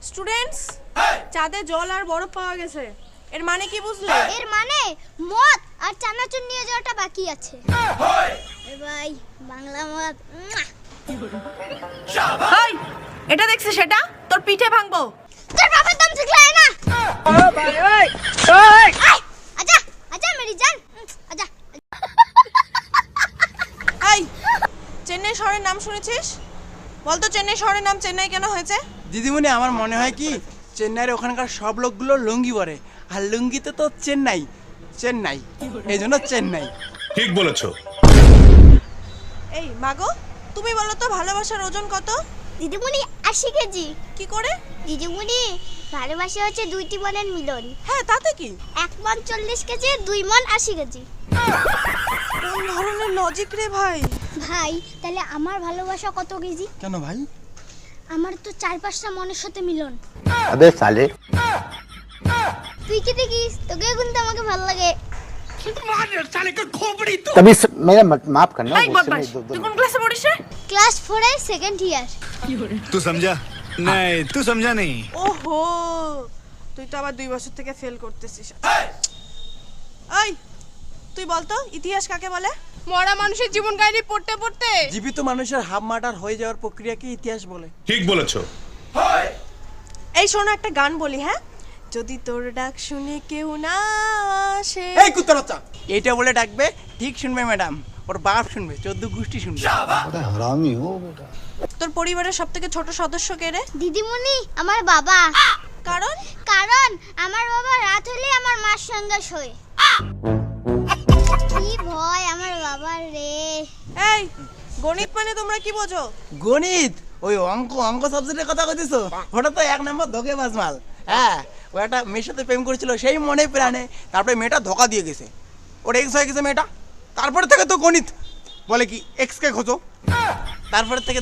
Students, চাঁদে জল আর বরফ পাওয়া গেছে। এর মানে কি বুঝলে? এর মানে মদ আর চানাচুর নিয়ে যাওয়াটা বাকি আছে। এ ভাই বাংলা মদ। এই, এটা দেখছিস? সেটা তোর পিঠে ভাঙবো। তোর বাবার দম শিখলাই না। আজা আজা মেরি জান, আজা। এই, চেন্নাই শহরের নাম শুনেছিস? বলতো চেন্নাই শহরের নাম চেন্নাই কেন হয়েছে? দিদিমণি, আমার মনে হয় কি চেন্নাইয়ের ওখানকার সব লোকগুলো লুঙ্গি পরে, আর লুঙ্গিতে তো চেন্নাই চেন্নাই, এই জন্য চেন্নাই। ঠিক বলেছো। এই মাগো, তুমি বলো তো ভালোবাসার ওজন কত? দিদিমণি 80 কেজি। কি করে? দিদিমণি, ভালোবাসা হচ্ছে দুইটি মনের মিলন। হ্যাঁ, তাতে কি? 1 মন 40 কেজি, 2 মন 80 কেজি। কোন ধরনের লজিক রে ভাই? ভাই, তাহলে আমার ভালোবাসা কত কেজি? কেন ভাই? আমার তো 4-5টা মনের সাথে মিলন। अबे साले তুই কি দেখিস? তোকে কিন্তু আমাকে ভালো লাগে। तभी मेरा माफ करना এই বদমাশ, তুই কোন ক্লাসে পড়িস রে? ক্লাস 4 এর সেকেন্ড ইয়ার। तू समझा नहीं, तू समझा नहीं। ওহো, তুই তো আবার 2 বছর থেকে ফেল করতেছিস। এই, তুই বলতো ইতিহাস কাকে বলে? মরা মানুষের জীবন কাহিনী পড়তে পড়তে জীবিত মানুষের হাফ মার্টার হয়ে যাওয়ার প্রক্রিয়াকে ইতিহাস বলে। ঠিক বলেছো। এই শোনো, একটা গান বলি, হ্যাঁ? যদি তোর ডাক শুনে কেউ না আসে। এই কুত্তার বাচ্চা, এইটা বলে ডাকবে, ঠিক শুনবে ম্যাডাম, ওর বাপ শুনবে, 14 গোষ্ঠী শুনবে। बड़ा हरामी हो बेटा। তোর পরিবারের সবথেকে ছোট সদস্য কে রে? দিদিমণি, আমার বাবা। কারণ কারণ আমার বাবা রাত হলে আমার মার সঙ্গে শোয়। কি ভয় আমার বাবার রে। এই, গণিত মানে তোমরা কি বোঝো? গণিত? ওই অঙ্ক অঙ্ক সাবজেক্টের কথা কইতেছো? ওটা তো 1 নম্বর ধোঁকেবাজ মাল। হ্যাঁ, ও একটা মেয়ের সাথে প্রেম করেছিল, সেই মনে প্রাণে, তারপরে মেয়েটা ধোকা দিয়ে গেছে, ওর এক্স হয়ে গেছে মেয়েটা। তারপরে থেকে তো গণিত বলে কি এক্স কে খোঁজো, তারপরে থেকে